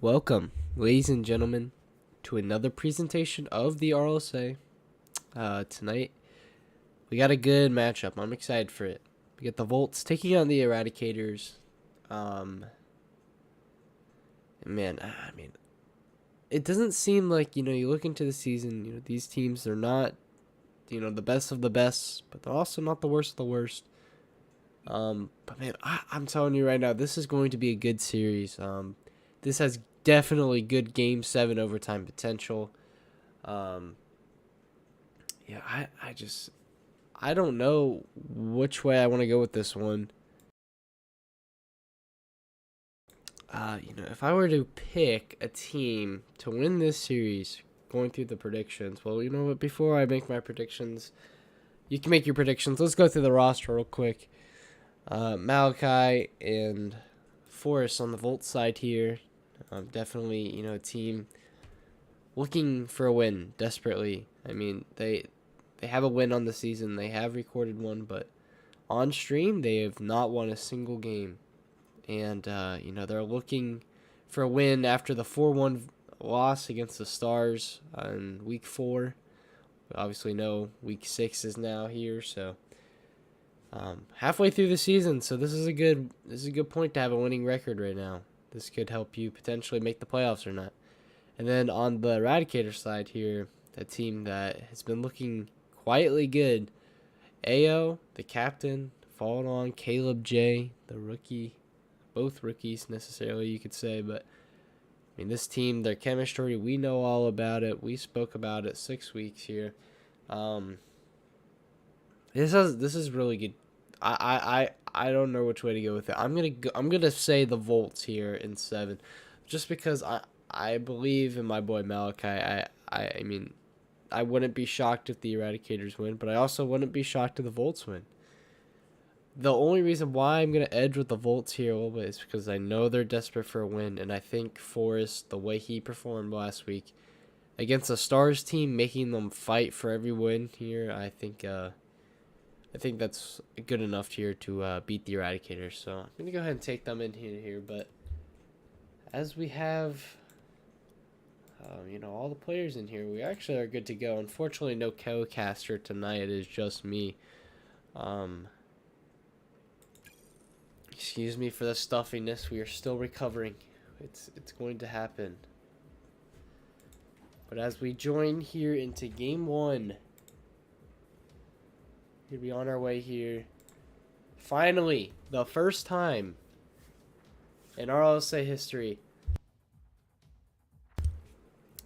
Welcome, ladies and gentlemen, to another presentation of the RLSA. Tonight, we got a good matchup. I'm excited for it. We got the Volts taking on the Eradicators. Man, I mean, it doesn't seem like, you look into the season, these teams, they're not, the best of the best, but they're also not the worst of the worst. But man, I'm telling you right now, this is going to be a good series. This has definitely good Game 7 overtime potential. Yeah, I don't know which way I want to go with this one. If I were to pick a team to win this series, going through the predictions, well, you know what, before I make my predictions, you can make your predictions. Let's go through the roster real quick. Malachi and Forrest on the Volt side here. Definitely, a team looking for a win desperately. I mean, they have a win on the season. They have recorded one, but on stream they have not won a single game. And they're looking for a win after the 4-1 loss against the Stars in week 4. We obviously know week 6 is now here, so halfway through the season. So this is a good point to have a winning record right now. This could help you potentially make the playoffs or not. And then on the Eradicator side here, a team that has been looking quietly good. AO, the captain, followed on Caleb J, the rookie. Both rookies necessarily, you could say. But, I mean, this team, their chemistry, we know all about it. We spoke about it 6 weeks here. This is really good. I don't know which way to go with it. I'm gonna say the Volts here in 7, just because I believe in my boy Malachi. I mean, I wouldn't be shocked if the Eradicators win, but I also wouldn't be shocked if the Volts win. The only reason why I'm gonna edge with the Volts here a little bit is because I know they're desperate for a win, and I think Forrest, the way he performed last week against a Stars team, making them fight for every win here, I think that's good enough here to beat the Eradicators. So I'm going to go ahead and take them in here. But as we have, all the players in here, we actually are good to go. Unfortunately, no co-caster tonight. It is just me. Excuse me for the stuffiness. We are still recovering. It's going to happen. But as we join here into Game 1... We'll be on our way here. Finally, the first time in RLSA history.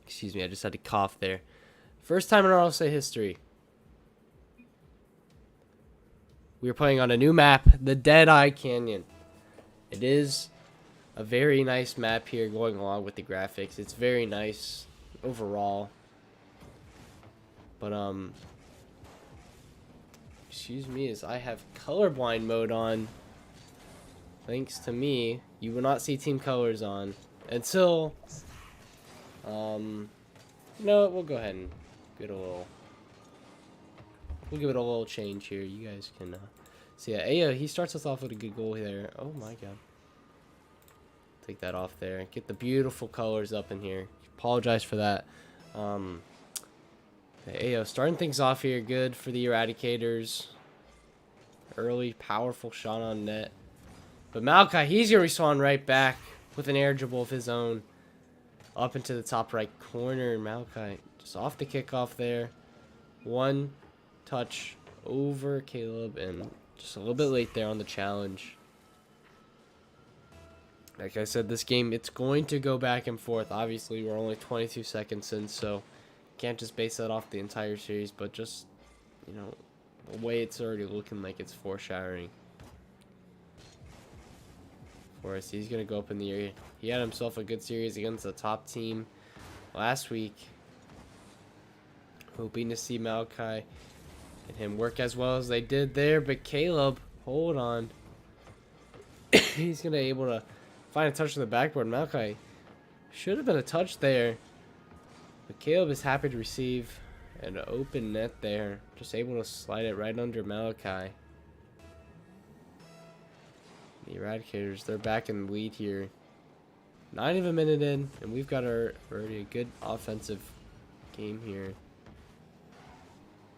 Excuse me, I just had to cough there. First time in RLSA history. We are playing on a new map, the Deadeye Canyon. It is a very nice map here going along with the graphics. It's very nice overall. But, excuse me, as I have colorblind mode on. Thanks to me, you will not see team colors on until we'll go ahead and get a little, we'll give it a little change here. You guys can see that. Ayo, he starts us off with a good goal there. Oh my god. Take that off there. Get the beautiful colors up in here. Apologize for that. Ayo starting things off here good for the Eradicators. Early, powerful shot on net. But Malachi, he's going to respawn right back with an air dribble of his own. Up into the top right corner. Malachi just off the kickoff there. One touch over Caleb and just a little bit late there on the challenge. Like I said, this game, it's going to go back and forth. Obviously, we're only 22 seconds in, so can't just base that off the entire series, but just, the way it's already looking like it's foreshadowing. Forrest, he's going to go up in the area. He had himself a good series against the top team last week. Hoping to see Malachi and him work as well as they did there, but Caleb, hold on. He's going to be able to find a touch on the backboard. Malachi should have been a touch there. But Caleb is happy to receive an open net there. Just able to slide it right under Malachi. The Eradicators, they're back in the lead here. Not even a minute in, and we've got already a good offensive game here.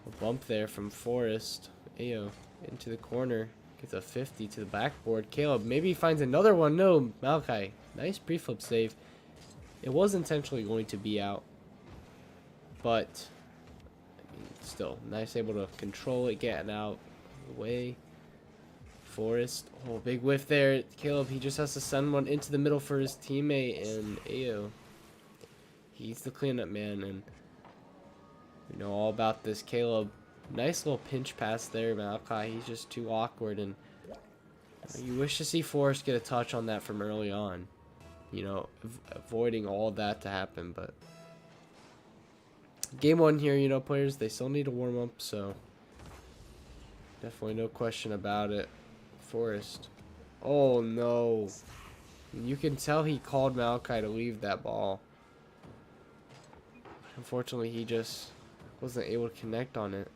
A bump there from Forrest. Ayo into the corner. Gets a 50 to the backboard. Caleb maybe finds another one. No, Malachi. Nice pre-flip save. It was intentionally going to be out. But, I mean, still, nice able to control it, getting out of the way. Forrest. Oh, big whiff there. Caleb, he just has to send one into the middle for his teammate. And Ayo. He's the cleanup man. And we know all about this. Caleb. Nice little pinch pass there, Malachi. He's just too awkward. And you wish to see Forrest get a touch on that from early on. You know, avoiding all of that to happen. But game one here, you know, players, they still need to warm up. So definitely no question about it. Forrest. Oh, no. You can tell he called Malachi to leave that ball. Unfortunately, he just wasn't able to connect on it.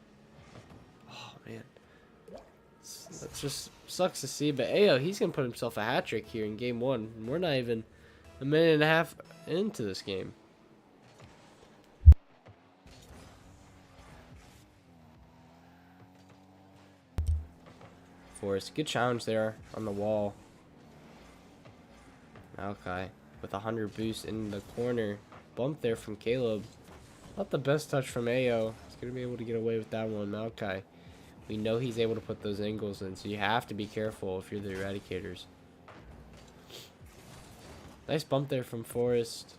Oh, man. That just sucks to see. But Ayo, he's going to put himself a hat trick here in game one. And we're not even a minute and a half into this game. Forrest, good challenge there on the wall. Malachi with 100 boost in the corner. Bump there from Caleb. Not the best touch from Ayo. He's going to be able to get away with that one. Malachi, we know he's able to put those angles in, so you have to be careful if you're the Eradicators. Nice bump there from Forrest.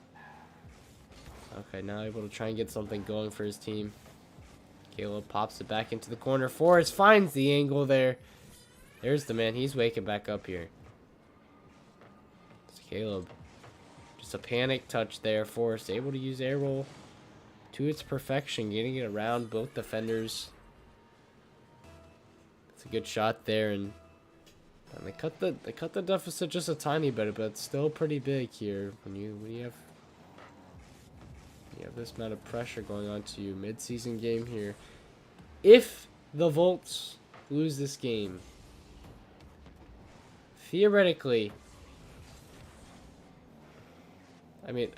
Okay, now able to try and get something going for his team. Caleb pops it back into the corner. Forrest finds the angle there. There's the man. He's waking back up here. It's Caleb. Just a panic touch there. Forrest able to use air roll to its perfection, getting it around both defenders. It's a good shot there, and they cut the deficit just a tiny bit, but it's still pretty big here when you have this amount of pressure going on to you. Mid-season game here. If the Volts lose this game, theoretically, I mean,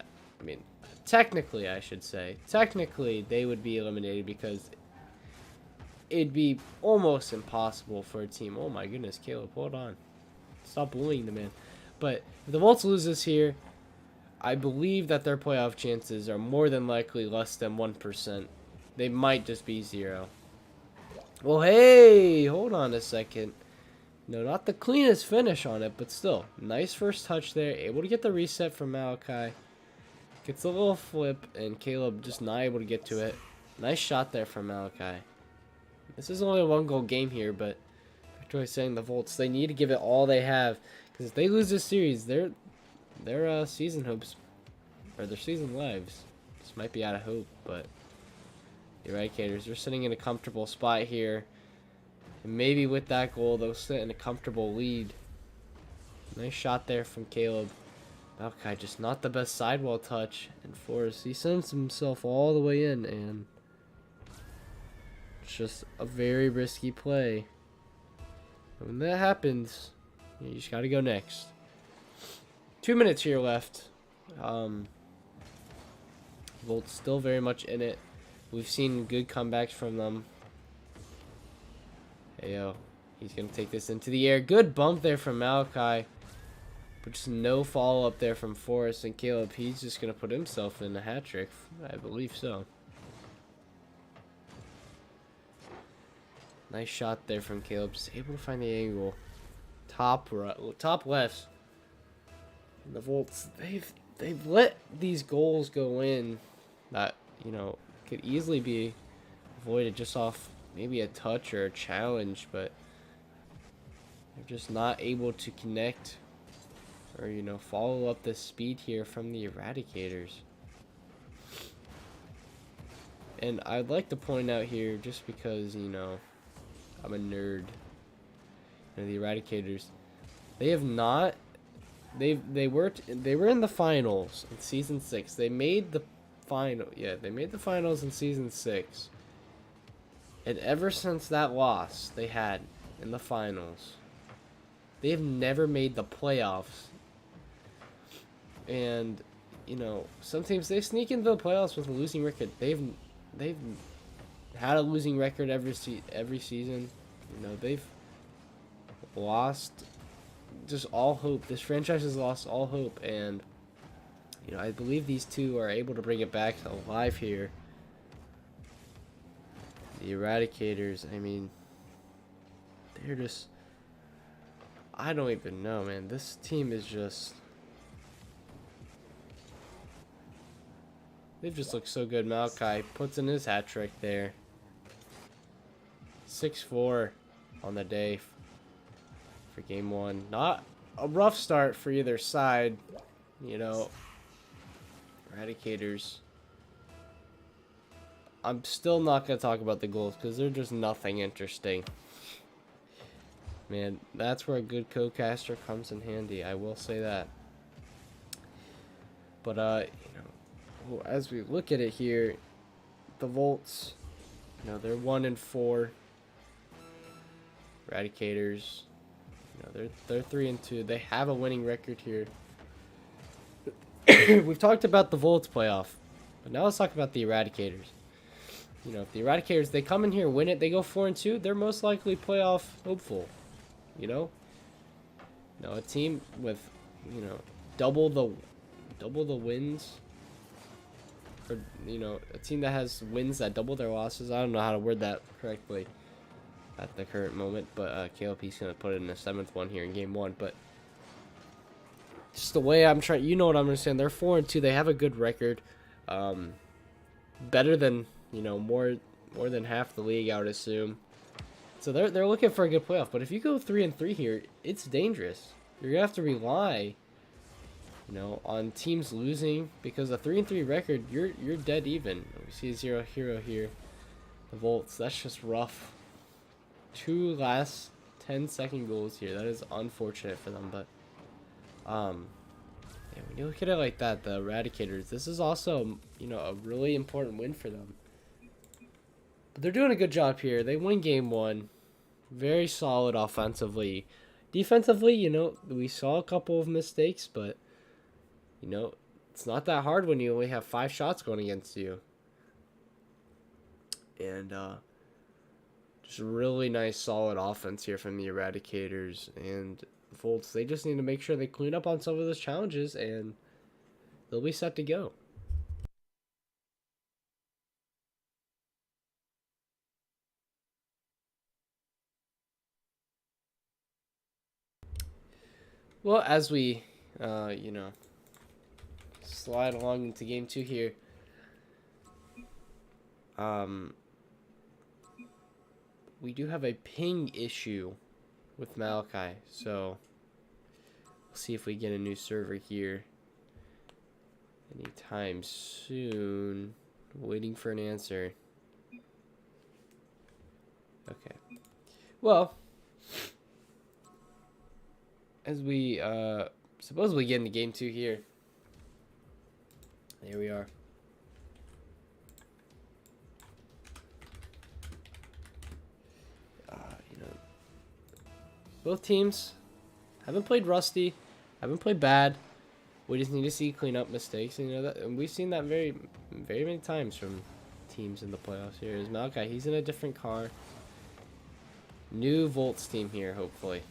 technically, I should say, technically they would be eliminated because it'd be almost impossible for a team. Oh my goodness, Caleb, hold on. Stop bullying the man. But if the Volts lose this here, I believe that their playoff chances are more than likely less than 1%. They might just be 0. Well, hey, hold on a second. No, not the cleanest finish on it, but still. Nice first touch there. Able to get the reset from Malachi. Gets a little flip, and Caleb just not able to get to it. Nice shot there from Malachi. This is only a 1-goal game here, but actually saying the Volts, they need to give it all they have. Because if they lose this series, their season hopes, or their season lives, just might be out of hope. But the Eradicators, they're sitting in a comfortable spot here. And maybe with that goal, they'll sit in a comfortable lead. Nice shot there from Caleb. Malachi just not the best sidewall touch. And Forrest, he sends himself all the way in, and it's just a very risky play. And when that happens, you just got to go next. 2 minutes here left. Volt's still very much in it. We've seen good comebacks from them. Ayo, he's going to take this into the air. Good bump there from Malachi. But just no follow-up there from Forrest. And Caleb, he's just going to put himself in a hat trick. I believe so. Nice shot there from Caleb. Just able to find the angle. Top left. And the Volts, they've let these goals go in that, you know, could easily be avoided just off maybe a touch or a challenge, but they're just not able to connect or, you know, follow up the speed here from the Eradicators. And I'd like to point out here, just because, you know, I'm a nerd, you know, the Eradicators, they have not, they were in the finals in season 6. They made the they made the finals in season 6. And ever since that loss they had in the finals, they have never made the playoffs And some teams they sneak into the playoffs with a losing record. They've had a losing record every season. They've lost just all hope. This franchise has lost all hope, and I believe these two are able to bring it back alive here. The Eradicators, I mean, they're just, I don't even know, man. This team is just, they've just looked so good. Malachi puts in his hat trick there. 6-4 on the day for game one. Not a rough start for either side. Eradicators. I'm still not going to talk about the goals because they're just nothing interesting. Man, that's where a good co-caster comes in handy. I will say that. But, as we look at it here, the Volts, they're 1-4. Eradicators, they're 3-2. They have a winning record here. We've talked about the Volts playoff, but now let's talk about the Eradicators. If the Eradicators, they come in here, win it, they go 4-2, they're most likely playoff hopeful. A team with, double the wins, or a team that has wins that double their losses. I don't know how to word that correctly at the current moment, but KLP's gonna put it in the 7th one here in game one. But just the way I'm trying, what I'm saying. They're 4-2. They have a good record, better than more than half the league, I would assume. So they're looking for a good playoff. But if you go 3-3 here, it's dangerous. You're gonna have to rely, on teams losing, because a 3-3 record, you're dead even. We see a 0 hero here. The Volts, that's just rough. 2 last 10-second goals here. That is unfortunate for them, but yeah, when you look at it like that, the Eradicators, this is also a really important win for them. But they're doing a good job here. They win game one. Very solid offensively. Defensively, we saw a couple of mistakes, but it's not that hard when you only have 5 shots going against you. And just really nice, solid offense here from the Eradicators. And Volts, they just need to make sure they clean up on some of those challenges, and they'll be set to go. Well, as we, slide along into game two here, we do have a ping issue with Malachi, so we'll see if we get a new server here anytime soon. Waiting for an answer. Okay. Well, as we supposedly get into game two here. There we are. Both teams haven't played rusty, haven't played bad. We just need to see clean up mistakes, and and we've seen that very, very many times from teams in the playoffs. Here is Malachi. He's in a different car. New Volts team here, hopefully.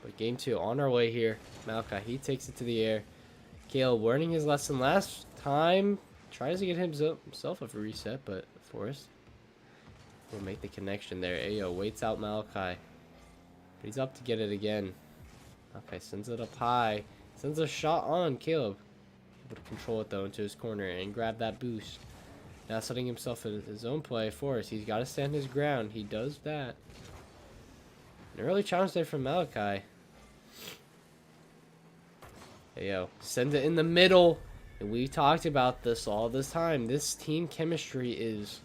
But game two on our way here. Malachi, he takes it to the air. Kale learning his lesson last time. Tries to get himself a reset, but Forrest will make the connection there. Ayo waits out Malachi. But he's up to get it again. Okay, sends it up high. Sends a shot on Caleb. Able to control it though into his corner and grab that boost. Now setting himself in his own play. Forrest, he's got to stand his ground. He does that. An early challenge there from Malachi. Hey, yo, sends it in the middle. And we talked about this all this time. This team chemistry is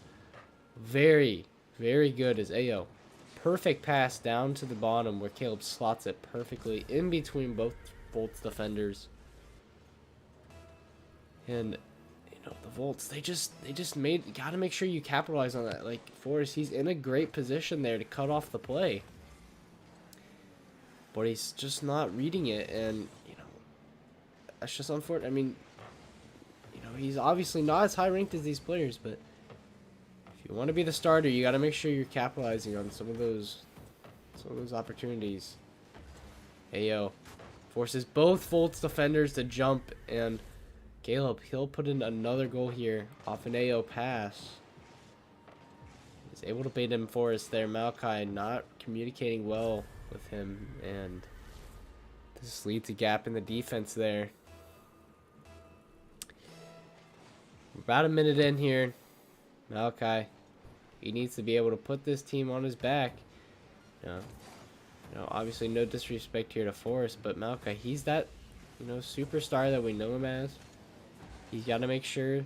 very, very good as Ayo. Perfect pass down to the bottom where Caleb slots it perfectly in between both Volts defenders. And the Volts, they just gotta make sure you capitalize on that. Like Forrest, he's in a great position there to cut off the play. But he's just not reading it, and That's just unfortunate. I mean, you know, he's obviously not as high ranked as these players, but if you want to be the starter, you got to make sure you're capitalizing on some of those opportunities. Ayo forces both Volt's defenders to jump, and Caleb, he'll put in another goal here off an Ayo pass. He's able to bait him Forrest there. Malachi not communicating well with him, and this leads a gap in the defense there. We're about a minute in here. Malachi, he needs to be able to put this team on his back. Obviously no disrespect here to Forrest, but Malachi, he's that, superstar that we know him as. He's got to make sure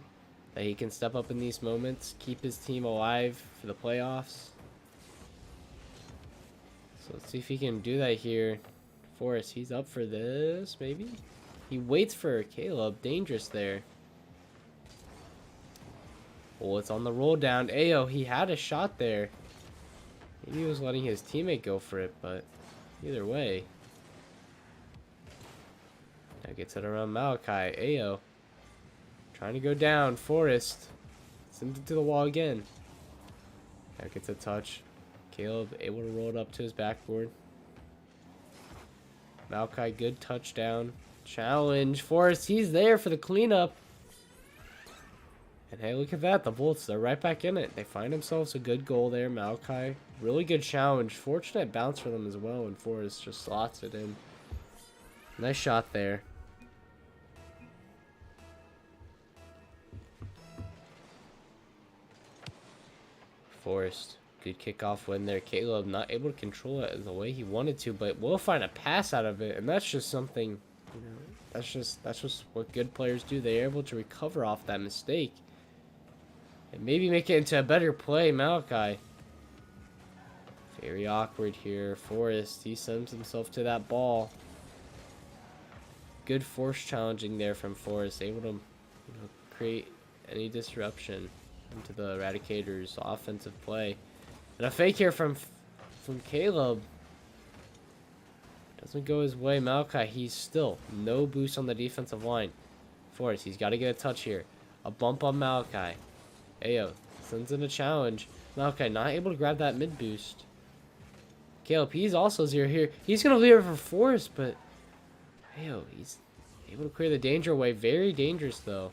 that he can step up in these moments, keep his team alive for the playoffs. So let's see if he can do that here. Forrest, he's up for this, maybe? He waits for Caleb. Dangerous there. Oh, it's on the roll down. Ayo, he had a shot there. Maybe he was letting his teammate go for it, but either way. Now gets it around Malachi. Ayo trying to go down. Forrest sends it to the wall again. Now gets a touch. Caleb able to roll it up to his backboard. Malachi, good touchdown. Challenge. Forrest, he's there for the cleanup. And hey, look at that. The Bolts, they're right back in it. They find themselves a good goal there. Malachi, really good challenge. Fortunate bounce for them as well. And Forrest just slots it in. Nice shot there. Forrest, good kickoff win there. Caleb not able to control it the way he wanted to, but will find a pass out of it. And that's just something, that's just what good players do. They're able to recover off that mistake. And maybe make it into a better play. Malachi. Very awkward here. Forrest, he sends himself to that ball. Good force challenging there from Forrest. Able to create any disruption into the Eradicators' offensive play. And a fake here from Caleb. Doesn't go his way. Malachi, he's still no boost on the defensive line. Forrest, he's got to get a touch here. A bump on Malachi. Ayo sends in a challenge. Malachi not able to grab that mid boost. Caleb, he's also zero here. He's going to leave it for Forrest, but Ayo, he's able to clear the danger away. Very dangerous, though.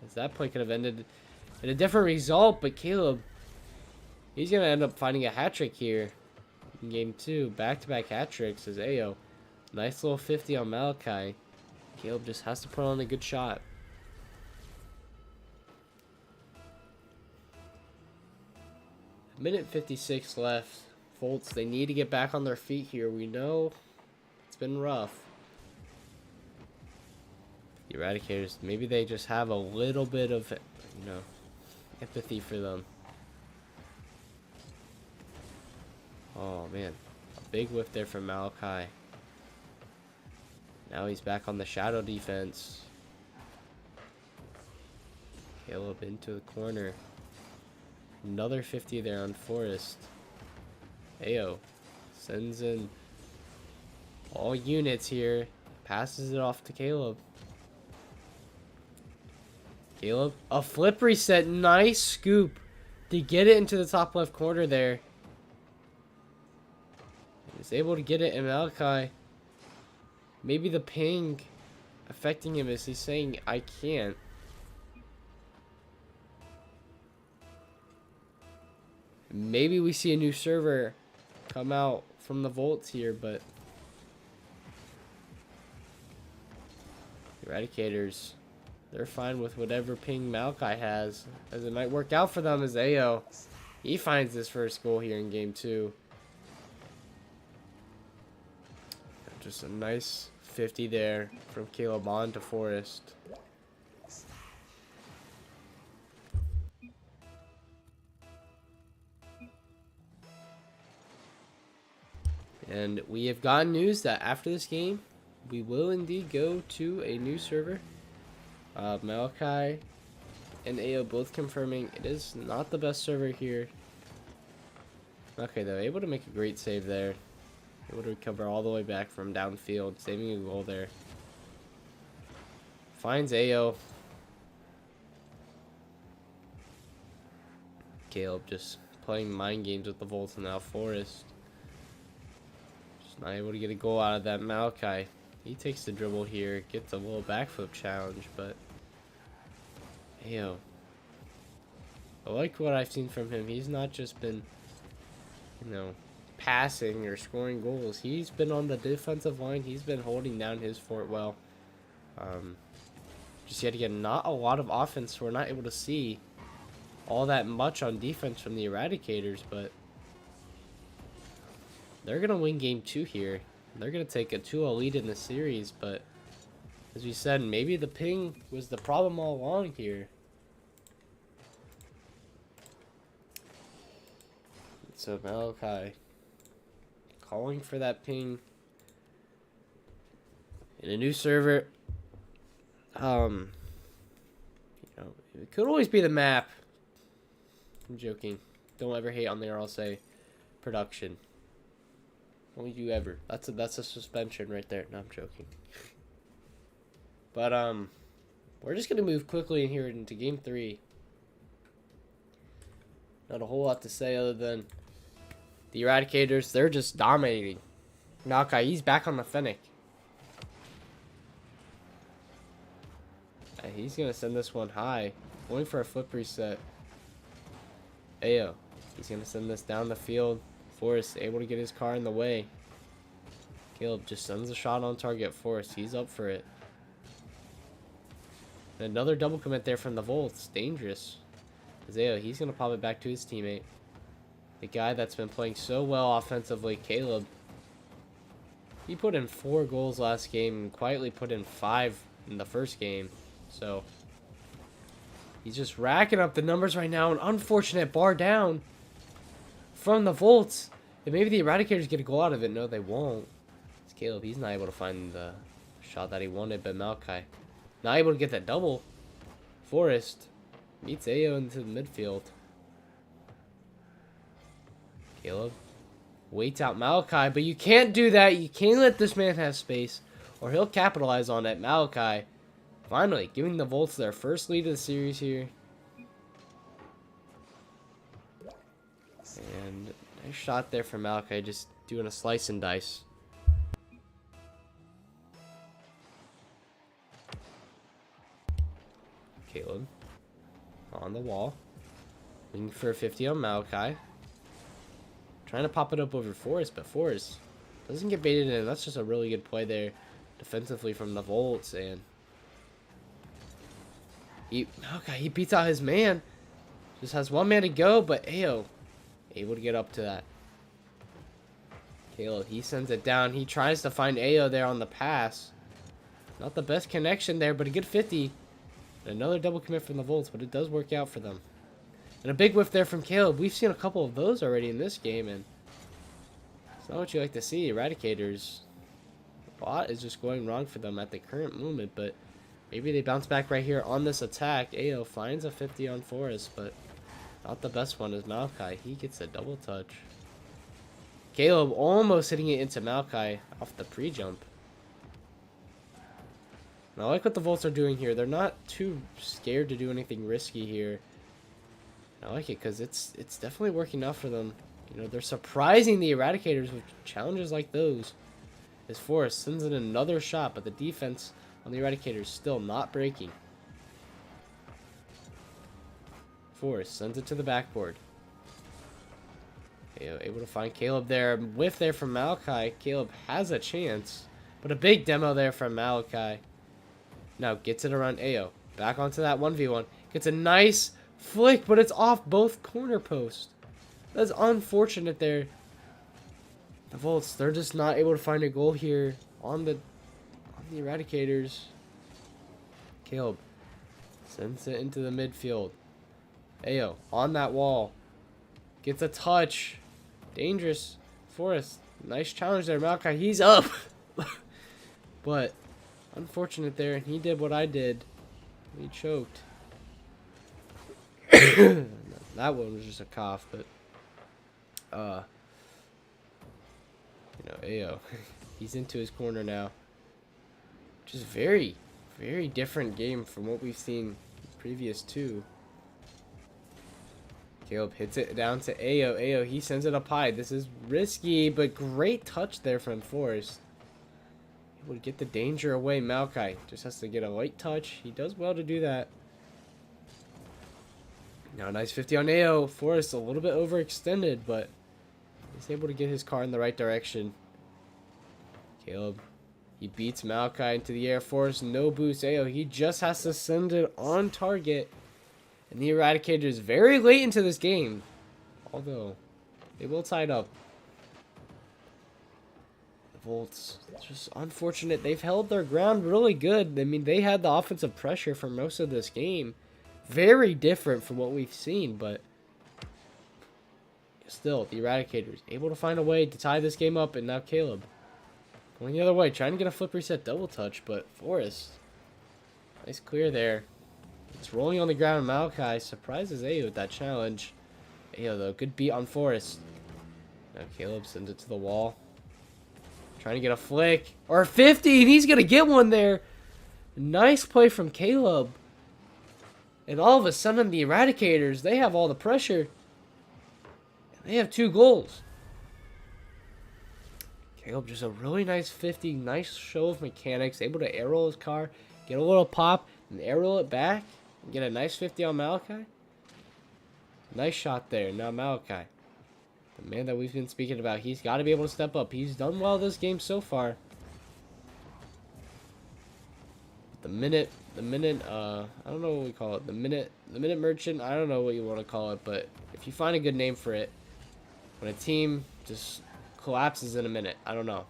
As that play could have ended in a different result, but Caleb, he's going to end up finding a hat trick here in game 2. Back-to-back hat tricks as Ayo. Nice little 50 on Malachi. Caleb just has to put on a good shot. Minute 56 left. Volts, they need to get back on their feet here. We know it's been rough. The Eradicators, maybe they just have a little bit of, empathy for them. Oh, man. A big whiff there from Malachi. Now he's back on the shadow defense. Caleb into the corner. Another 50 there on Forrest. Ayo sends in all units here. Passes it off to Caleb. Caleb, a flip reset. Nice scoop to get it into the top left corner there. He's able to get it, and Malachi, maybe the ping affecting him as he's saying, I can't. Maybe we see a new server come out from the Volts here, but Eradicators, they're fine with whatever ping Malachi has, as it might work out for them as Ayo. He finds his first goal here in game 2. Just a nice 50 there from Caleb on to Forrest. And we have gotten news that after this game, we will indeed go to a new server. Malachi and Ayo both confirming it is not the best server here. Okay, though, able to make a great save there. Able to recover all the way back from downfield, saving a goal there. finds Ao. Caleb just playing mind games with the Volts now. Forrest just not able to get a goal out of that. Malachi, he takes the dribble here, gets a little backflip challenge, but Ao, I like what I've seen from him. He's not just been, you know, passing or scoring goals. He's been on the defensive line. He's been holding down his fort well. Just yet again, not a lot of offense. So we're not able to see all that much on defense from the Eradicators, but they're going to win game 2 here. They're going to take a 2-0 lead in the series, but as we said, maybe the ping was the problem all along here. So Malachi calling for that ping in a new server. You know, it could always be the map. I'm joking. Don't ever hate on there. I'll say production. Don't you ever. That's a suspension right there. No, I'm joking. But we're just gonna move quickly in here into game 3. Not a whole lot to say other than the Eradicators, they're just dominating. Malachi, he's back on the Fennec. And he's going to send this one high. Going for a flip reset. Ao, he's going to send this down the field. Forrest able to get his car in the way. Caleb just sends a shot on target. Forrest, he's up for it. And another double commit there from the Volts. Dangerous. Ao, he's going to pop it back to his teammate. The guy that's been playing so well offensively, Caleb. He put in 4 goals last game and quietly put in 5 in the first game. So he's just racking up the numbers right now. An unfortunate bar down from the Volts. And maybe the Eradicators get a goal out of it. No, they won't. It's Caleb. He's not able to find the shot that he wanted, but Malachi not able to get that double. Forrest meets Ao into the midfield. Caleb waits out Malachi, but you can't do that. You can't let this man have space, or he'll capitalize on it. Malachi finally giving the Volts their first lead of the series here. And nice shot there from Malachi, just doing a slice and dice. Caleb on the wall, looking for a 50 on Malachi. Trying to pop it up over Forrest, but Forrest doesn't get baited in. That's just a really good play there defensively from the Volts. And he beats out his man. Just has one man to go, but Ao able to get up to that. Caleb, he sends it down. He tries to find Ao there on the pass. Not the best connection there, but a good 50. And another double commit from the Volts, but it does work out for them. And a big whiff there from Caleb. We've seen a couple of those already in this game, and it's not what you like to see. Eradicators, a lot is just going wrong for them at the current moment, but maybe they bounce back right here on this attack. Ao finds a 50 on Forrest, but not the best one is Malachi. He gets a double touch. Caleb almost hitting it into Malachi off the pre-jump. And I like what the Volts are doing here. They're not too scared to do anything risky here. I like it because it's definitely working out for them. You know, they're surprising the Eradicators with challenges like those. As Forrest sends in another shot, but the defense on the Eradicators still not breaking. Forrest sends it to the backboard. Able to find Caleb there. Whiff there from Malachi. Caleb has a chance, but a big demo there from Malachi. Now gets it around Ao. Back onto that 1v1. Gets a nice flick, but it's off both corner posts. That's unfortunate there. The Volts, they're just not able to find a goal here on the Eradicators. Caleb sends it into the midfield. Ao on that wall. Gets a touch. Dangerous. Forrest. Nice challenge there. Malachi, he's up. But unfortunate there, and he did what I did. He choked. That one was just a cough, but you know, Ao, he's into his corner now. Just very, Very different game from what we've seen previous two. Caleb hits it down to Ayo. Ayo, he sends it up high. This is risky, but great touch there from Forrest. He would get the danger away. Malachi just has to get a light touch. He does well to do that. Now, nice 50 on Ayo. Forrest a little bit overextended, but he's able to get his car in the right direction. Caleb, he beats Malachi into the Air Force. No boost. Ayo, he just has to send it on target. And the Eradicators very late into this game. Although, they will tie it up. The Volts, just unfortunate. They've held their ground really good. I mean, they had the offensive pressure for most of this game. Very different from what we've seen, but still, the Eradicators able to find a way to tie this game up. And now Caleb going the other way, trying to get a flip reset double touch, but Forrest, nice clear there. It's rolling on the ground. Malachi surprises Ayo with that challenge. Ayo, though, good beat on Forrest. Now Caleb sends it to the wall. Trying to get a flick. Or 50, and he's going to get one there. Nice play from Caleb. And all of a sudden, the Eradicators, they have all the pressure. And they have 2 goals. Caleb, just a really nice 50. Nice show of mechanics. Able to air roll his car. Get a little pop. And air roll it back. And get a nice 50 on Malachi. Nice shot there. Now Malachi, the man that we've been speaking about, he's got to be able to step up. He's done well this game so far. The minute, I don't know what we call it. The minute merchant, I don't know what you want to call it, but if you find a good name for it, when a team just collapses in a minute, I don't know.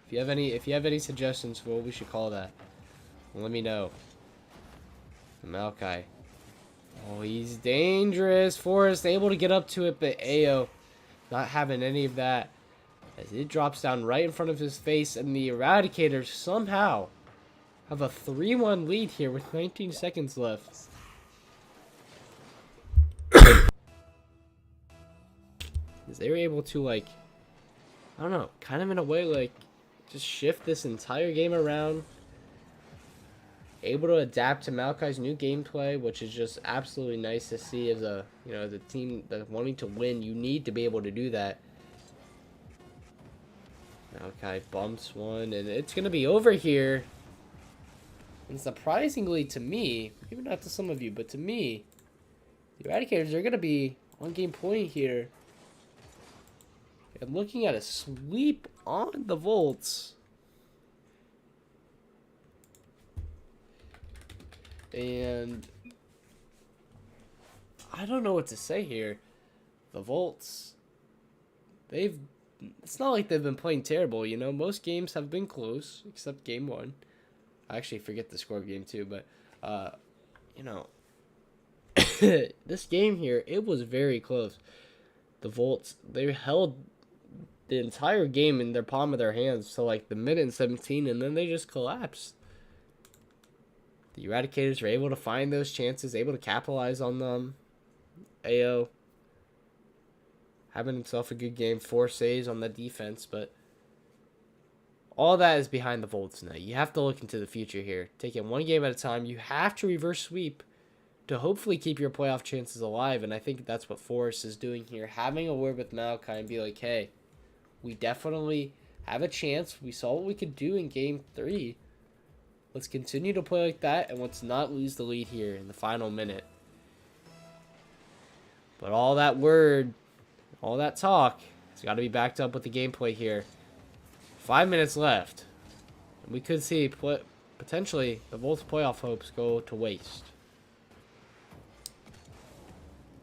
If you have any suggestions for what we should call that, let me know. Malachi. Oh, he's dangerous. Forrest able to get up to it, but Ayo not having any of that. As it drops down right in front of his face, and the Eradicators somehow have a 3-1 lead here with 19 seconds left. They were able to, like, I don't know, kind of in a way, like, just shift this entire game around. Able to adapt to Malachi's new gameplay, which is just absolutely nice to see as a, the team that's wanting to win. You need to be able to do that. Malachi bumps one, and it's going to be over here. And surprisingly to me, maybe not to some of you, but to me, the Eradicators are going to be on game point here. And looking at a sweep on the Volts. And I don't know what to say here. The Volts, it's not like they've been playing terrible, Most games have been close, except game 1. I actually forget the score of game 2, but, this game here, it was very close. The Volts, they held the entire game in their palm of their hands to, like, the minute 17, and then they just collapsed. The Eradicators are able to find those chances, able to capitalize on them. Ayo having himself a good game, 4 saves on the defense, but all that is behind the Volts now. You have to look into the future here. Take it one game at a time. You have to reverse sweep to hopefully keep your playoff chances alive, and I think that's what Forrest is doing here, having a word with Malachi and be like, hey, we definitely have a chance. We saw what we could do in game 3. Let's continue to play like that, and let's not lose the lead here in the final minute. But all that word, all that talk, has got to be backed up with the gameplay here. 5 minutes left. And we could see potentially the Volts playoff hopes go to waste.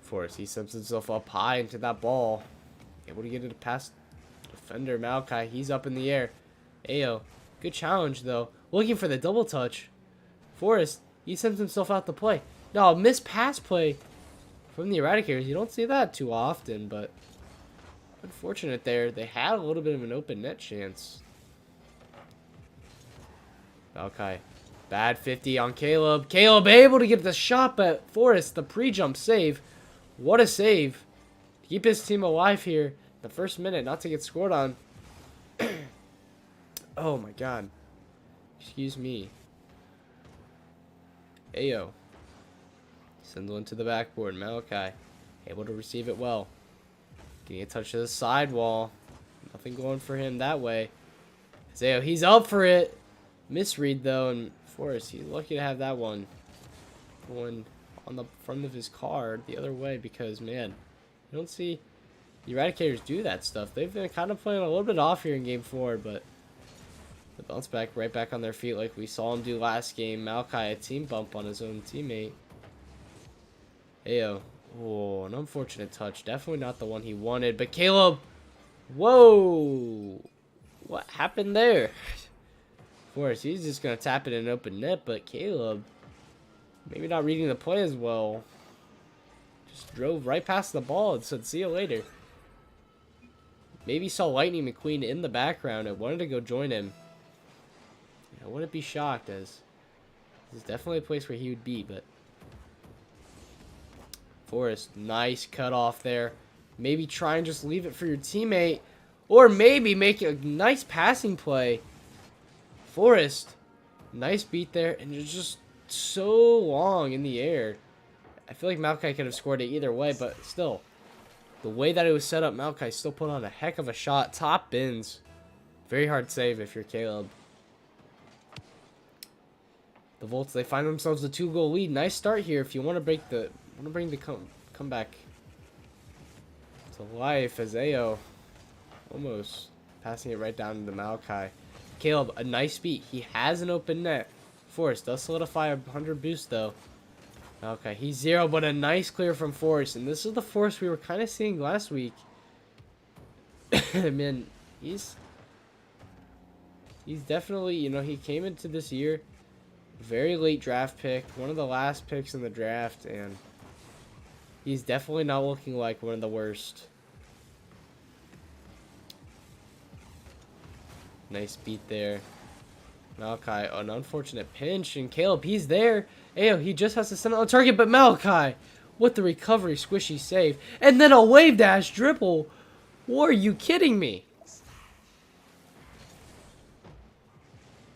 Forrest, he sends himself up high into that ball. Able to get it past defender Malachi. He's up in the air. Ayo, good challenge though. Looking for the double touch. Forrest, he sends himself out to play. No, missed pass play from the Eradicators. You don't see that too often, but unfortunate there. They had a little bit of an open net chance. Okay. Bad 50 on Caleb. Caleb able to get the shot, but Forrest, the pre-jump save. What a save. Keep his team alive here. The first minute, not to get scored on. Oh my god. Excuse me. Ayo. Sends one to the backboard. Malachi able to receive it well. Getting a touch to the sidewall. Nothing going for him that way. Ayo, he's up for it. Misread though, and Forrest, he's lucky to have that one going on the front of his car the other way because, man, you don't see the Eradicators do that stuff. They've been kind of playing a little bit off here in Game 4, but the bounce back right back on their feet like we saw him do last game. Malachi, a team bump on his own teammate. Ayo. Oh, an unfortunate touch. Definitely not the one he wanted, but Caleb. Whoa. What happened there? Of course, he's just going to tap it in an open net, but Caleb, maybe not reading the play as well. Just drove right past the ball and said, see you later. Maybe saw Lightning McQueen in the background and wanted to go join him. I wouldn't be shocked, as this is definitely a place where he would be, but Forrest, nice cut off there. Maybe try and just leave it for your teammate, or maybe make a nice passing play. Forrest, nice beat there, and it's just so long in the air. I feel like Malachi could have scored it either way, but still, the way that it was set up, Malachi still put on a heck of a shot. Top bins. Very hard save if you're Caleb. The Volts, they find themselves a 2-goal lead. Nice start here if you want to bring the comeback to life, as Ayo almost passing it right down to Malachi. Caleb, a nice beat. He has an open net. Forrest does solidify a 100 boost though. Okay, he's 0, but a nice clear from Forrest, and this is the Forrest we were kind of seeing last week. Man, he's definitely, you know, he came into this year very late draft pick, one of the last picks in the draft, and he's definitely not looking like one of the worst. Nice beat there. Malachi, an unfortunate pinch, and Caleb, he's there. Ayo, he just has to send it on target, but Malachi, what the recovery, squishy save, and then a wave dash dribble. What, are you kidding me?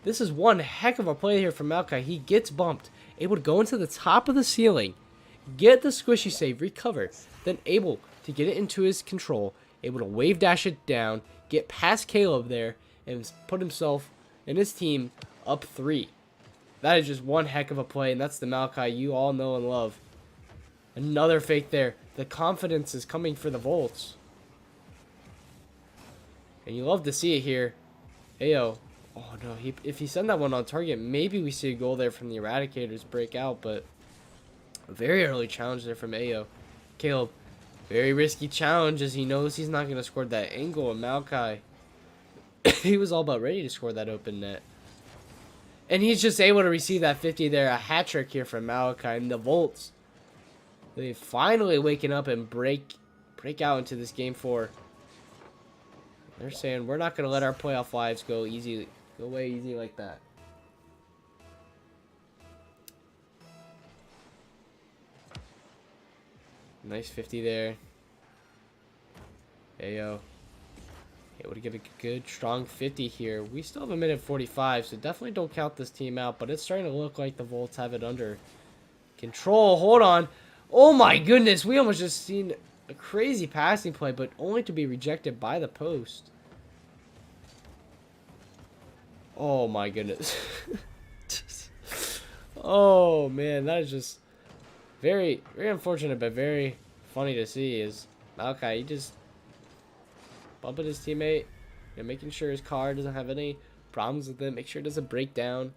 This is one heck of a play here from Malachi. He gets bumped, able to go into the top of the ceiling, get the squishy save, recover, then able to get it into his control, able to wave dash it down, get past Caleb there, and put himself and his team up 3. That is just one heck of a play, and that's the Malachi you all know and love. Another fake there. The confidence is coming for the Volts. And you love to see it here. Ayo. Oh no, if he sent that one on target, maybe we see a goal there from the Eradicators break out, but a very early challenge there from Ayo. Caleb, very risky challenge as he knows he's not going to score that angle, and Malachi, he was all about ready to score that open net. And he's just able to receive that 50 there. A hat trick here from Malachi. And the Volts, they finally waking up and break out into this Game 4. They're saying, we're not going to let our playoff lives go away easy like that. Nice 50 there. Ayo. Able to give a good, strong 50 here. We still have a minute 45, so definitely don't count this team out. But it's starting to look like the Volts have it under control. Hold on. Oh my goodness. We almost just seen a crazy passing play, but only to be rejected by the post. Oh my goodness. Oh man, that is just very, very unfortunate, but very funny to see. Is Malachi, he just bumping his teammate, you know, making sure his car doesn't have any problems with it, make sure it doesn't break down.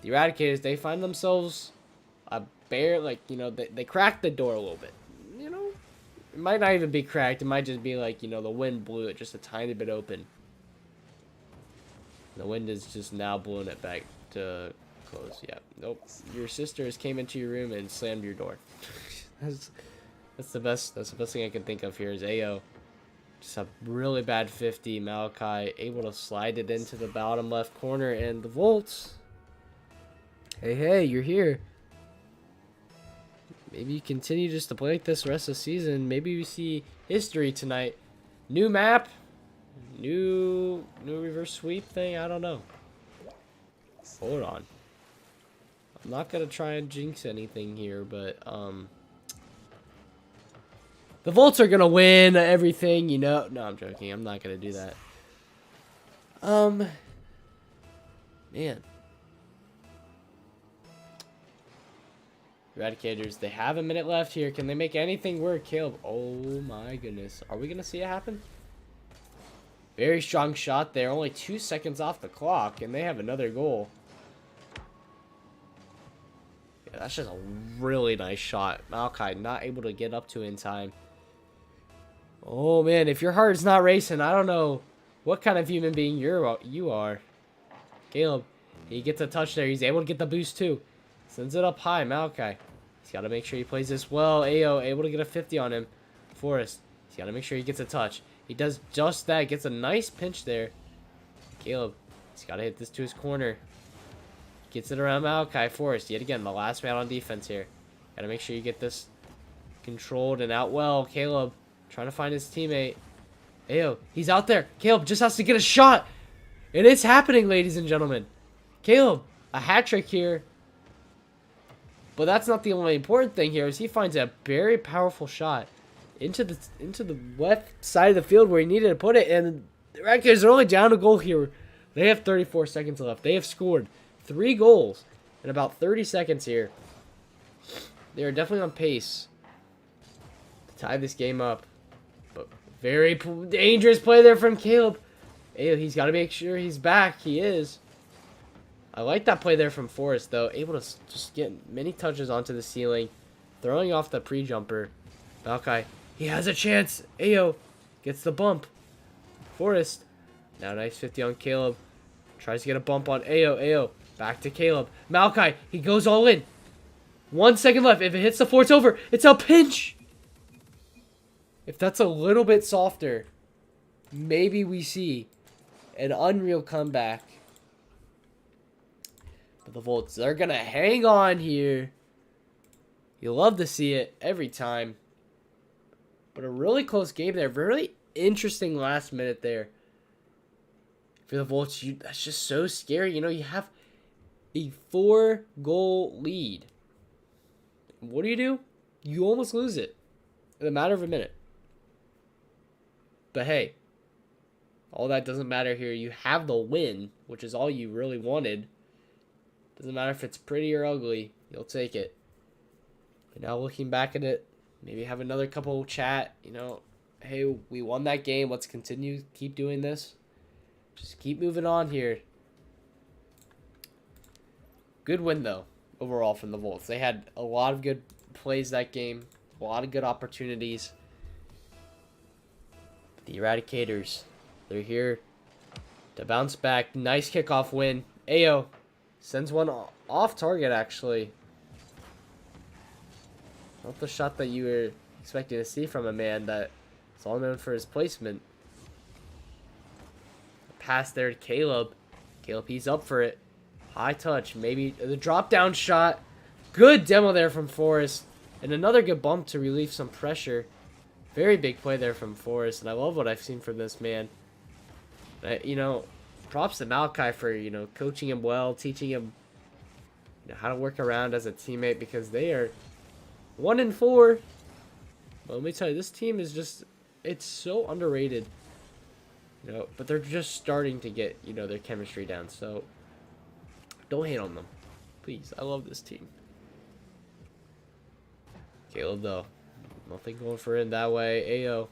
The Eradicators, they find themselves a bare, like, you know, they cracked the door a little bit. You know, it might not even be cracked. It might just be like, you know, the wind blew it just a tiny bit open. The wind is just now blowing it back to close. Yeah, nope. Your sisters came into your room and slammed your door. that's the best thing I can think of here is Ayo. Just a really bad 50. Malachi able to slide it into the bottom left corner, and the Volts. Hey, you're here. Maybe you continue just to play like this the rest of the season. Maybe we see history tonight. New map, new reverse sweep thing. I don't know. Hold on. I'm not going to try and jinx anything here, but, the Volts are going to win everything, you know. No, I'm joking. I'm not going to do that. Man. Eradicators, they have a minute left here. Can they make anything work? Caleb, oh my goodness. Are we going to see it happen? Very strong shot there. Only 2 seconds off the clock, and they have another goal. Yeah, that's just a really nice shot. Malachi not able to get up to it in time. Oh, man, if your heart's not racing, I don't know what kind of human being you are. Caleb, he gets a touch there. He's able to get the boost, too. Sends it up high, Malachi. He's got to make sure he plays this well. Ayo able to get a 50 on him. Forrest, he's got to make sure he gets a touch. He does just that. Gets a nice pinch there. Caleb, he's got to hit this to his corner. Gets it around Malachi. Forrest, yet again, the last man on defense here. Got to make sure you get this controlled and out well. Caleb, trying to find his teammate. Ayo, he's out there. Caleb just has to get a shot. It is happening, ladies and gentlemen. Caleb, a hat trick here. But that's not the only important thing here, is he finds a very powerful shot into the left side of the field where he needed to put it, and the Eradicators are only down a goal here. They have 34 seconds left. They have scored 3 goals in about 30 seconds here. They are definitely on pace to tie this game up. But very dangerous play there from Caleb. Hey, he's got to make sure he's back. He is. I like that play there from Forrest, though. Able to just get many touches onto the ceiling. Throwing off the pre-jumper. Malachi, he has a chance. Ayo gets the bump. Forrest. Now nice 50 on Caleb. Tries to get a bump on Ayo. Ayo. Back to Caleb. Malachi, he goes all in. 1 second left. If it hits the floor, it's over. It's a pinch. If that's a little bit softer, maybe we see an unreal comeback. But the Volts, they're going to hang on here. You love to see it every time. But a really close game there. Really interesting last minute there. For the Volts, that's just so scary. You know, you have a 4-goal lead. What do? You almost lose it in a matter of a minute. But hey, all that doesn't matter here. You have the win, which is all you really wanted. Doesn't matter if it's pretty or ugly. You'll take it. But now looking back at it, maybe have another couple chat. You know, hey, we won that game. Let's continue. Keep doing this. Just keep moving on here. Good win, though, overall from the Volts. They had a lot of good plays that game. A lot of good opportunities. The Eradicators, they're here to bounce back. Nice kickoff win. Ayo sends one off target, actually. Not the shot that you were expecting to see from a man that's all known for his placement. Pass there to Caleb. Caleb, he's up for it. High touch. Maybe the drop down shot. Good demo there from Forrest. And another good bump to relieve some pressure. Very big play there from Forrest. And I love what I've seen from this man. You know, props to Malachi for, you know, coaching him well. Teaching him, you know, how to work around as a teammate. Because they are 1-4. But let me tell you, this team is just, it's so underrated. You know, but they're just starting to get, you know, their chemistry down. So, don't hate on them. Please, I love this team. Caleb, though. Nothing going for him that way. Ayo.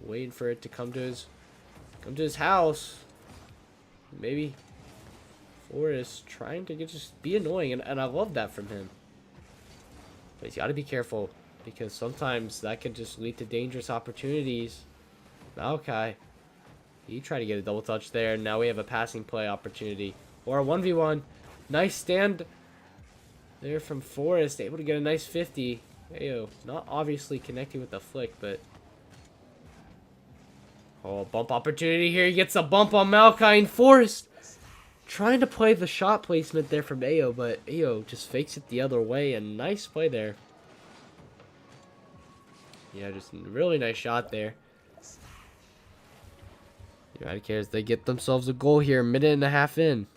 Waiting for it to come to his house. Maybe Forrest trying to just be annoying. And I love that from him. But he's got to be careful. Because sometimes that can just lead to dangerous opportunities. Malachi. He tried to get a double touch there. Now we have a passing play opportunity. Or a 1v1. Nice stand there from Forrest. Able to get a nice 50. Ayo. Not obviously connecting with the flick, but... Oh, bump opportunity here. He gets a bump on Malachi and Forrest. Trying to play the shot placement there from Ayo, but Ayo just fakes it the other way. And nice play there. Yeah, just a really nice shot there. The Eradicators, they get themselves a goal here, minute and a half in.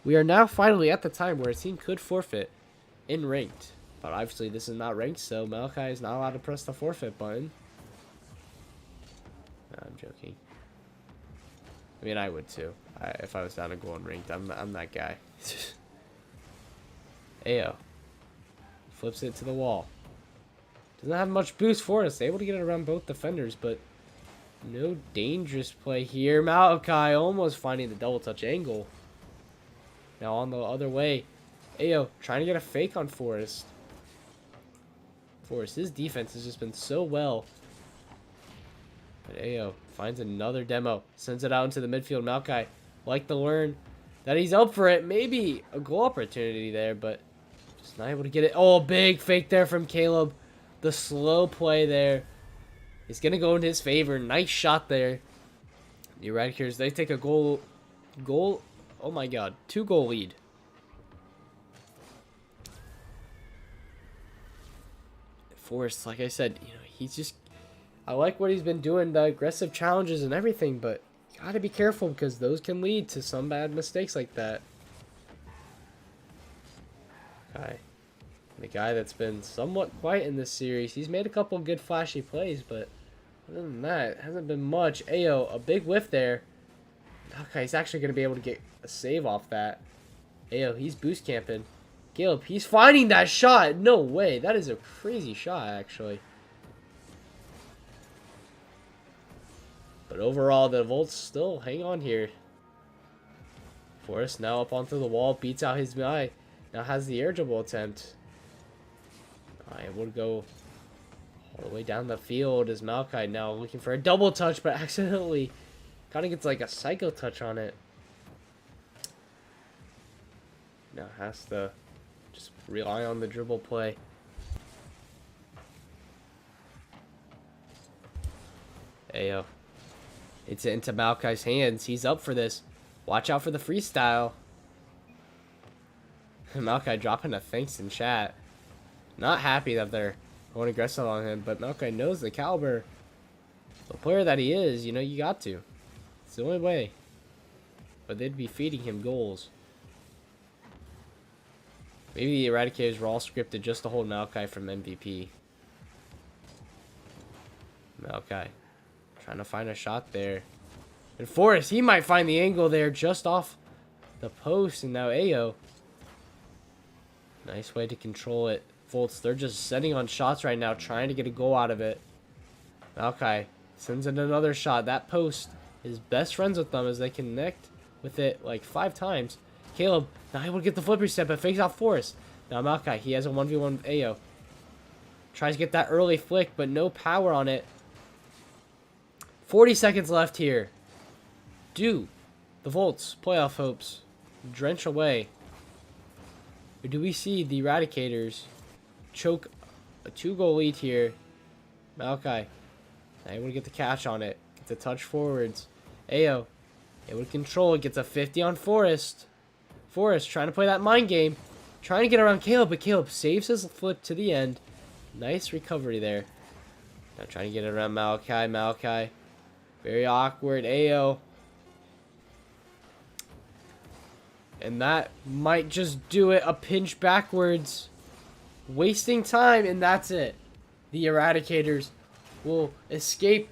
We are now finally at the time where a team could forfeit in ranked. But obviously this is not ranked, so Malachi is not allowed to press the forfeit button. No, I'm joking. I mean, I would too. If I was down to go on ranked, I'm that guy. Ayo. Flips it to the wall. Doesn't have much boost for us. Able to get it around both defenders, but no dangerous play here. Malachi almost finding the double touch angle. Now on the other way. Ayo trying to get a fake on Forrest. His defense has just been so well. But Ayo finds another demo. Sends it out into the midfield. Malachi like to learn that he's up for it. Maybe a goal opportunity there, but just not able to get it. Oh, big fake there from Caleb. The slow play there is going to go in his favor. Nice shot there. The Eradicators, they take a goal. Oh my god. 2-goal lead. Forrest, like I said, he's just... I like what he's been doing, the aggressive challenges and everything, but you gotta be careful because those can lead to some bad mistakes like that. Okay. The guy that's been somewhat quiet in this series, he's made a couple good flashy plays, but other than that, it hasn't been much. Ayo, a big whiff there. Okay, he's actually going to be able to get a save off that. Ayo, he's boost camping. Caleb, he's finding that shot. No way. That is a crazy shot, actually. But overall, the Volts still hang on here. Forrest now up onto the wall, beats out his guy. Now has the air dribble attempt. Able to go all the way down the field as Malachi now looking for a double touch, but accidentally kind of gets like a psycho touch on it. Now has to just rely on the dribble play. Ayo. It's into Malachi's hands. He's up for this. Watch out for the freestyle. Malachi dropping a thanks in chat. Not happy that they're going aggressive on him, but Malachi knows the caliber. The player that he is, you got to. It's the only way. But they'd be feeding him goals. Maybe the Eradicators were all scripted just to hold Malachi from MVP. Malachi trying to find a shot there. And Forrest, he might find the angle there just off the post. And now Ayo. Nice way to control it. Volts, they're just setting on shots right now, trying to get a goal out of it. Malachi sends in another shot. That post is best friends with them as they connect with it like 5 times. Caleb, not able to get the flipper step, but fakes out Forrest. Now Malachi, he has a 1v1 with Ayo. Tries to get that early flick, but no power on it. 40 seconds left here. Do the Volts playoff hopes drench away? Or do we see the Eradicators choke a 2-goal lead here? Malachi, not able to get the catch on it. Gets a touch forwards. Ayo, able to control it. Gets a 50 on Forrest. Forrest trying to play that mind game. Trying to get around Caleb, but Caleb saves his flip to the end. Nice recovery there. Now trying to get it around Malachi. Malachi, very awkward. Ayo. And that might just do it. A pinch backwards. Wasting time, and that's it. The Eradicators will escape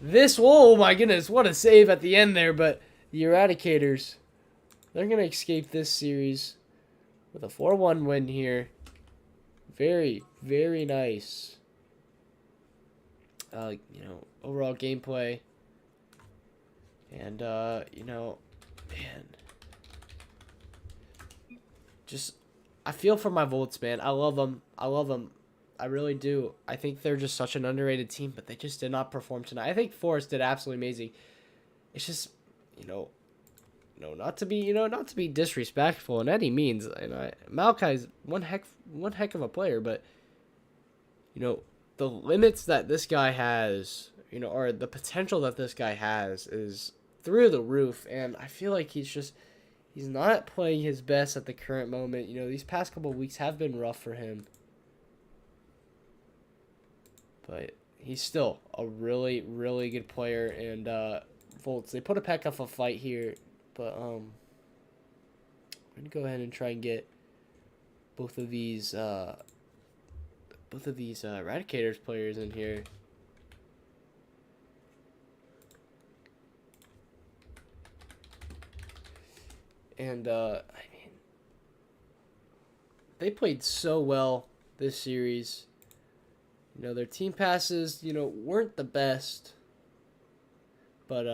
this. Oh my goodness, what a save at the end there. But the Eradicators, they're going to escape this series with a 4-1 win here. Very, very nice. Overall gameplay. And, man. Just, I feel for my Volts, man. I love them. I really do. I think they're just such an underrated team, but they just did not perform tonight. I think Forrest did absolutely amazing. It's just, not to be disrespectful in any means. Malachi's one heck of a player, but the limits that this guy has, or the potential that this guy has is through the roof, and I feel like he's not playing his best at the current moment. These past couple of weeks have been rough for him. But he's still a really, really good player. And Volts, they put a peck up a fight here. But I'm gonna go ahead and try and get both of these Eradicators players in here. And I mean, they played so well this series. You know, their team passes, weren't the best, but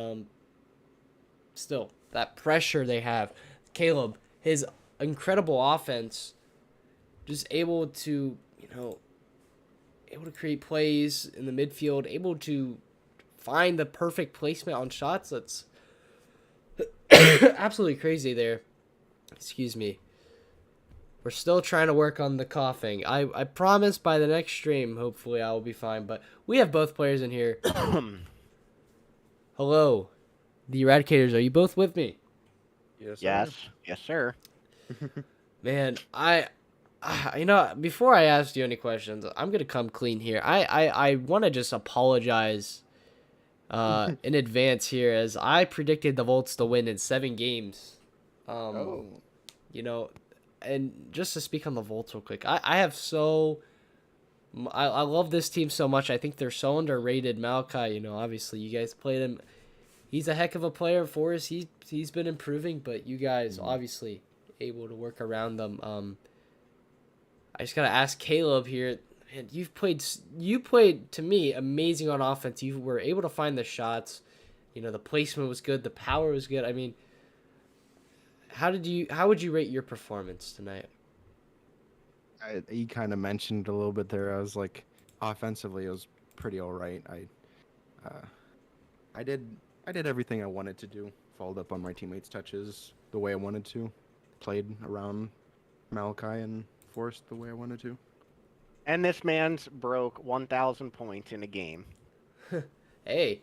still that pressure they have. Caleb, his incredible offense, just able to, able to create plays in the midfield, able to find the perfect placement on shots. That's absolutely crazy there. Excuse me. We're still trying to work on the coughing. I promise by the next stream, hopefully I will be fine. But we have both players in here. Hello. The Eradicators, are you both with me? Yes, Yes. Yes, sir. Man, before I ask you any questions, I'm going to come clean here. I want to just apologize in advance here, as I predicted the Volts to win in 7 games. And just to speak on the Volts real quick, I love this team so much. I think they're so underrated. Malachi, obviously you guys played him. He's a heck of a player for us. He's been improving, but you guys obviously able to work around them. I just gotta ask Caleb here. Man, you played to me amazing on offense. You were able to find the shots. The placement was good. The power was good. I mean, how would you rate your performance tonight? You kind of mentioned a little bit there. I was like, offensively, it was pretty all right. I did everything I wanted to do. Followed up on my teammates' touches the way I wanted to. Played around Malachi and Forrest the way I wanted to. And this man's broke 1,000 points in a game. Hey,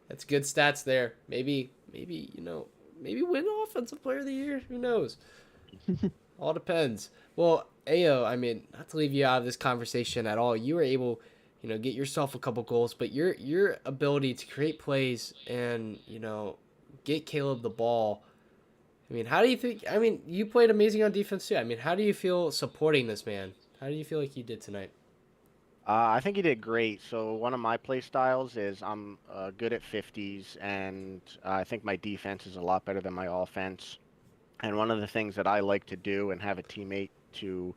that's good stats there. Maybe win Offensive Player of the Year. Who knows? All depends. Well, Ayo, I mean, not to leave you out of this conversation at all. You were able, get yourself a couple goals, but your ability to create plays and get Caleb the ball. I mean, how do you think? I mean, you played amazing on defense too. I mean, how do you feel supporting this man? How do you feel like you did tonight? I think he did great. So one of my play styles is I'm good at 50s, and I think my defense is a lot better than my offense. And one of the things that I like to do and have a teammate to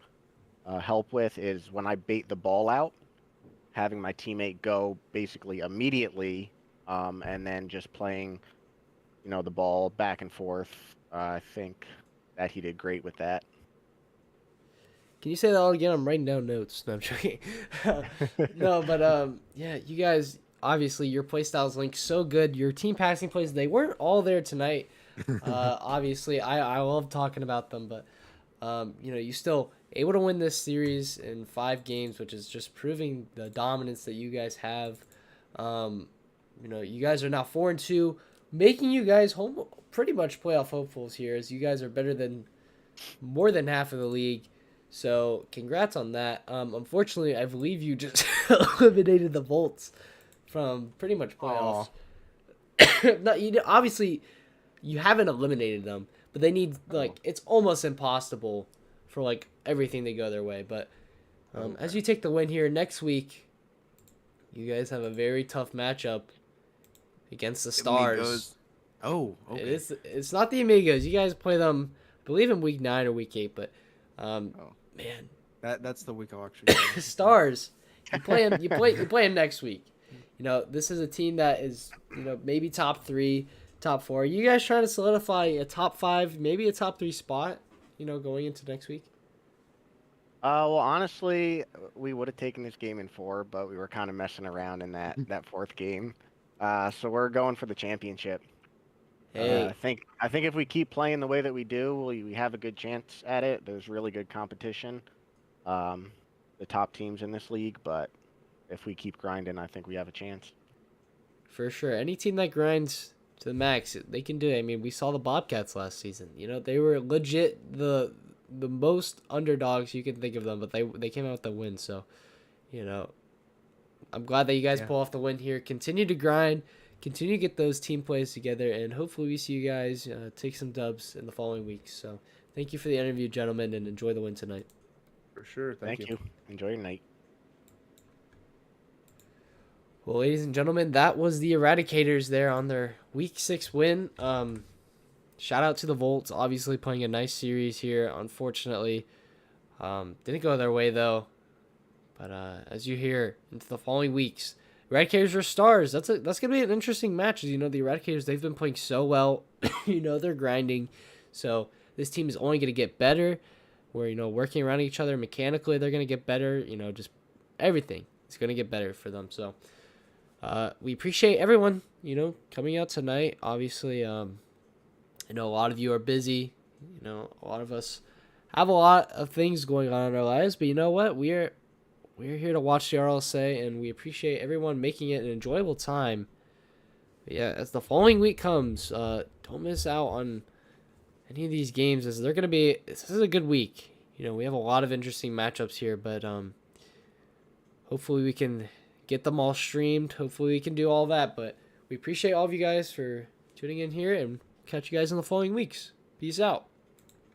help with is when I bait the ball out, having my teammate go basically immediately, and then just playing, the ball back and forth. I think that he did great with that. Can you say that all again? I'm writing down notes. No, I'm joking. No, but yeah, you guys, obviously your play styles link so good. Your team passing plays, they weren't all there tonight. Obviously, I love talking about them, but you still able to win this series in 5 games, which is just proving the dominance that you guys have. You guys are now 4-2, making you guys home pretty much playoff hopefuls here, as you guys are better than more than half of the league. So congrats on that. Unfortunately, I believe you just eliminated the Volts from pretty much playoffs. No, obviously you haven't eliminated them, but they need it's almost impossible for everything to go their way. But as you take the win here next week, you guys have a very tough matchup against the Stars. Amigos. Oh, okay. It's not the Amigos. You guys play them, I believe, in week 9 or week 8, but. Man, that's the week I'll actually Stars. You play them. You play them next week. This is a team that is maybe top 3, top 4. Are you guys trying to solidify a top 5, maybe a top 3 spot? Going into next week. Well, honestly, we would have taken this game in 4, but we were kind of messing around in that 4th game. So we're going for the championship. Hey. I think if we keep playing the way that we do, we have a good chance at it. There's really good competition, the top teams in this league. But if we keep grinding, I think we have a chance. For sure, any team that grinds to the max, they can do it. I mean, we saw the Bobcats last season. They were legit the most underdogs you can think of them, but they came out with the win. So, I'm glad that you guys pull off the win here. Continue to grind. continue to get those team plays together, and hopefully we see you guys take some dubs in the following weeks. So thank you for the interview, gentlemen, and enjoy the win tonight. For sure. Thank you. Enjoy your night. Well, ladies and gentlemen, that was the Eradicators there on their Week 6 win. Shout out to the Volts, obviously playing a nice series here. Unfortunately, didn't go their way, though. But as you hear, into the following weeks, Eradicators are stars. That's going to be an interesting match. As you know, the Eradicators, they've been playing so well. They're grinding. So this team is only going to get better. We're, working around each other mechanically. They're going to get better. Just everything. It's going to get better for them. So we appreciate everyone, coming out tonight. Obviously, I know a lot of you are busy. A lot of us have a lot of things going on in our lives. But you know what? We're here to watch the RLSA, and we appreciate everyone making it an enjoyable time. But yeah, as the following week comes, don't miss out on any of these games, as this is a good week. We have a lot of interesting matchups here, but hopefully we can get them all streamed. Hopefully we can do all that, but we appreciate all of you guys for tuning in here, and catch you guys in the following weeks. Peace out.